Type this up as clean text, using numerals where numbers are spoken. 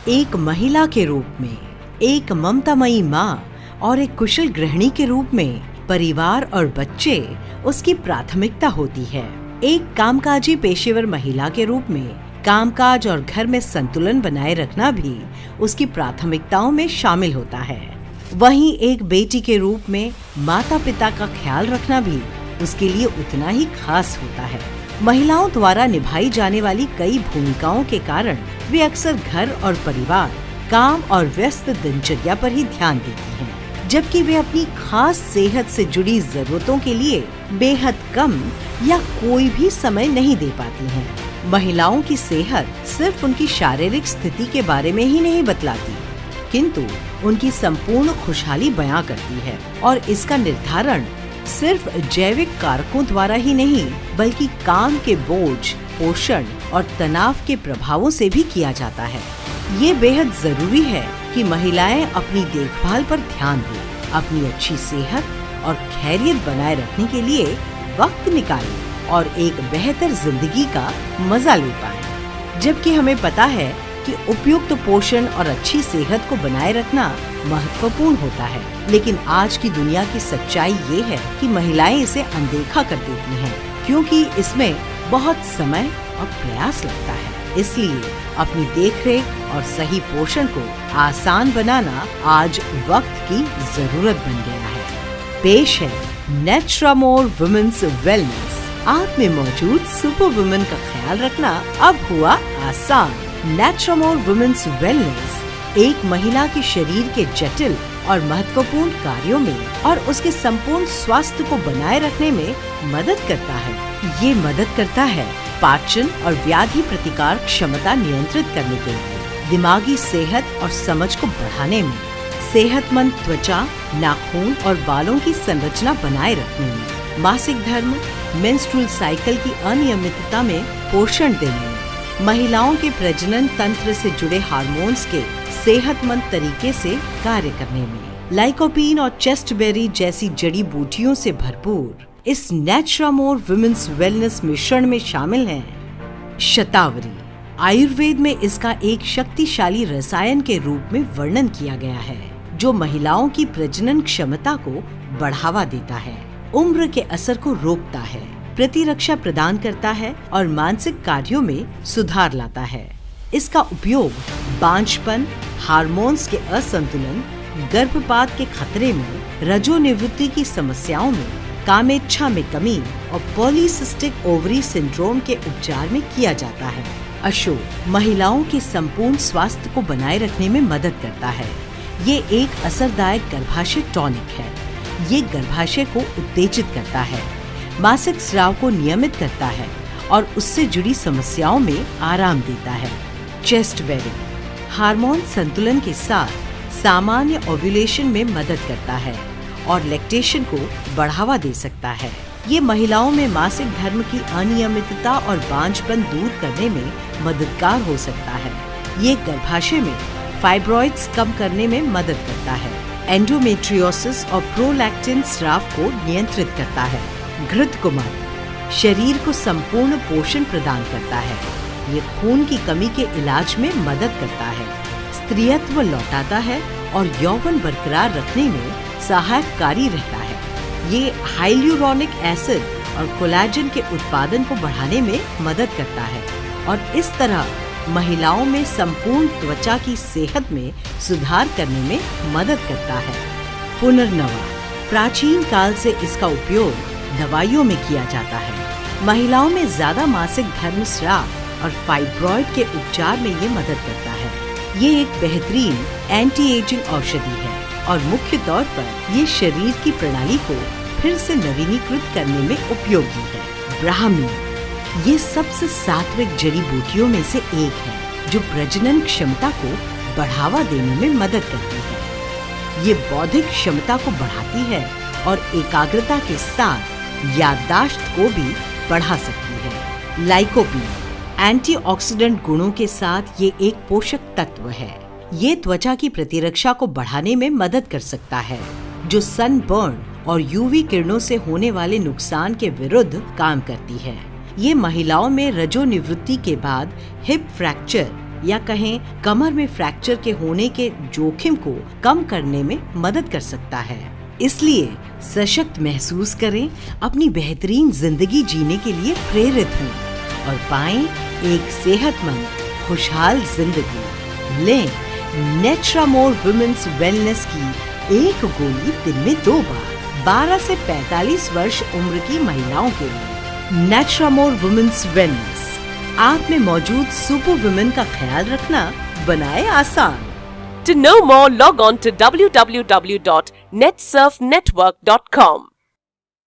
एक महिला के रूप में, एक ममतामयी माँ और एक कुशल गृहिणी के रूप में परिवार और बच्चे उसकी प्राथमिकता होती है। एक कामकाजी पेशेवर महिला के रूप में कामकाज और घर में संतुलन बनाए रखना भी उसकी प्राथमिकताओं में शामिल होता है। वहीं एक बेटी के रूप में माता पिता का ख्याल रखना भी उसके लिए उतना ही खास होता है। महिलाओं द्वारा निभाई जाने वाली कई भूमिकाओं के कारण वे अक्सर घर और परिवार, काम और व्यस्त दिनचर्या पर ही ध्यान देती हैं, जबकि वे अपनी खास सेहत से जुड़ी जरूरतों के लिए बेहद कम या कोई भी समय नहीं दे पाती हैं। महिलाओं की सेहत सिर्फ उनकी शारीरिक स्थिति के बारे में ही नहीं बतलाती, किंतु उनकी संपूर्ण खुशहाली बयां करती है और इसका निर्धारण सिर्फ जैविक कारकों द्वारा ही नहीं बल्कि काम के बोझ, पोषण और तनाव के प्रभावों से भी किया जाता है। ये बेहद जरूरी है कि महिलाएं अपनी देखभाल पर ध्यान दें, अपनी अच्छी सेहत और खैरियत बनाए रखने के लिए वक्त निकालें और एक बेहतर जिंदगी का मजा ले पाएं। जबकि हमें पता है कि उपयुक्त पोषण और अच्छी सेहत को बनाए रखना महत्वपूर्ण होता है, लेकिन आज की दुनिया की सच्चाई ये है कि महिलाएं इसे अनदेखा कर देती हैं, क्योंकि इसमें बहुत समय और प्रयास लगता है। इसलिए अपनी देखरेख और सही पोषण को आसान बनाना आज वक्त की जरूरत बन गया है। पेश है नेट्रामोर वुमेन्स वेलनेस। आप में मौजूद सुपर वुमेन का ख्याल रखना अब हुआ आसान। नेट्रामोर वुमेन्स वेलनेस एक महिला के शरीर के जटिल और महत्वपूर्ण कार्यों में और उसके संपूर्ण स्वास्थ्य को बनाए रखने में मदद करता है। ये मदद करता है पाचन और व्याधि प्रतिकार क्षमता नियंत्रित करने के लिए, दिमागी सेहत और समझ को बढ़ाने में, सेहतमंद त्वचा, नाखून और बालों की संरचना बनाए रखने में, मासिक धर्म, मेंस्ट्रुअल साइकिल की अनियमितता में पोषण देने में, महिलाओं के प्रजनन तंत्र से जुड़े हार्मोन्स के सेहतमंद तरीके से कार्य करने में, लाइकोपीन और चेस्टबेरी जैसी जड़ी बूटियों से भरपूर इस नेट्रामोर वुमेन्स वेलनेस मिश्रण में शामिल हैं शतावरी। आयुर्वेद में इसका एक शक्तिशाली रसायन के रूप में वर्णन किया गया है, जो महिलाओं की प्रजनन क्षमता को बढ़ावा देता है, उम्र के असर को रोकता है, प्रतिरक्षा प्रदान करता है और मानसिक कार्यों में सुधार लाता है। इसका उपयोग बांझपन, हार्मोन्स के असंतुलन, गर्भपात के खतरे में, रजोनिवृत्ति की समस्याओं में, कामेच्छा में कमी और पॉलीसिस्टिक ओवरी सिंड्रोम के उपचार में किया जाता है। अशोक महिलाओं के संपूर्ण स्वास्थ्य को बनाए रखने में मदद करता है। ये एक असरदायक गर्भाशय टॉनिक है। ये गर्भाशय को उत्तेजित करता है, मासिक स्राव को नियमित करता है और उससे जुड़ी समस्याओं में आराम देता है। चेस्टबेरी हार्मोन संतुलन के साथ सामान्य ओव्यूलेशन में मदद करता है और लैक्टेशन को बढ़ावा दे सकता है। ये महिलाओं में मासिक धर्म की अनियमितता और बांझपन दूर करने में मददगार हो सकता है। ये गर्भाशय में फाइब्रॉइड्स कम करने में मदद करता है, एंडोमेट्रियोसिस और प्रोलैक्टिन स्राव को नियंत्रित करता है। घृत कुमारी शरीर को संपूर्ण पोषण प्रदान करता है। ये खून की कमी के इलाज में मदद करता है, स्त्रीत्व लौटाता है और यौवन बरकरार रखने में सहायकारी रहता है। ये हाइल्यूरोनिक एसिड और कोलेजन के उत्पादन को बढ़ाने में मदद करता है और इस तरह महिलाओं में संपूर्ण त्वचा की सेहत में सुधार करने में मदद करता है। पुनर्नवा प्राचीन काल से इसका उपयोग दवाइयों में किया जाता है। महिलाओं में ज्यादा मासिक धर्म स्राव और फाइब्रॉइड के उपचार में ये मदद करता है। ये एक बेहतरीन एंटी एजिंग औषधि है और मुख्य तौर पर ये शरीर की प्रणाली को फिर से नवीनीकृत करने में उपयोगी है। ब्राह्मी ये सबसे सात्विक जड़ी बूटियों में से एक है, जो प्रजनन क्षमता को बढ़ावा देने में मदद करती है। ये बौद्धिक क्षमता को बढ़ाती है और एकाग्रता के साथ याददाश्त को भी बढ़ा सकती है। लाइकोपीन एंटीऑक्सीडेंट गुणों के साथ ये एक पोषक तत्व है। ये त्वचा की प्रतिरक्षा को बढ़ाने में मदद कर सकता है, जो सनबर्न और यूवी किरणों से होने वाले नुकसान के विरुद्ध काम करती है। ये महिलाओं में रजोनिवृत्ति के बाद हिप फ्रैक्चर या कहें कमर में फ्रैक्चर के होने के जोखिम को कम करने में मदद कर सकता है। इसलिए सशक्त महसूस करें, अपनी बेहतरीन जिंदगी जीने के लिए प्रेरित हों और पाएं एक सेहतमंद खुशहाल जिंदगी। लें नेट्रामोर वुमेन्स वेलनेस की एक गोली दिन में 2 बार 12 से 45 वर्ष उम्र की महिलाओं के लिए। नेट्रामोर वुमेन्स वेलनेस आप में मौजूद सुपर वुमेन का ख्याल रखना बनाए आसान। To know more, log on to www.netsurfnetwork.com.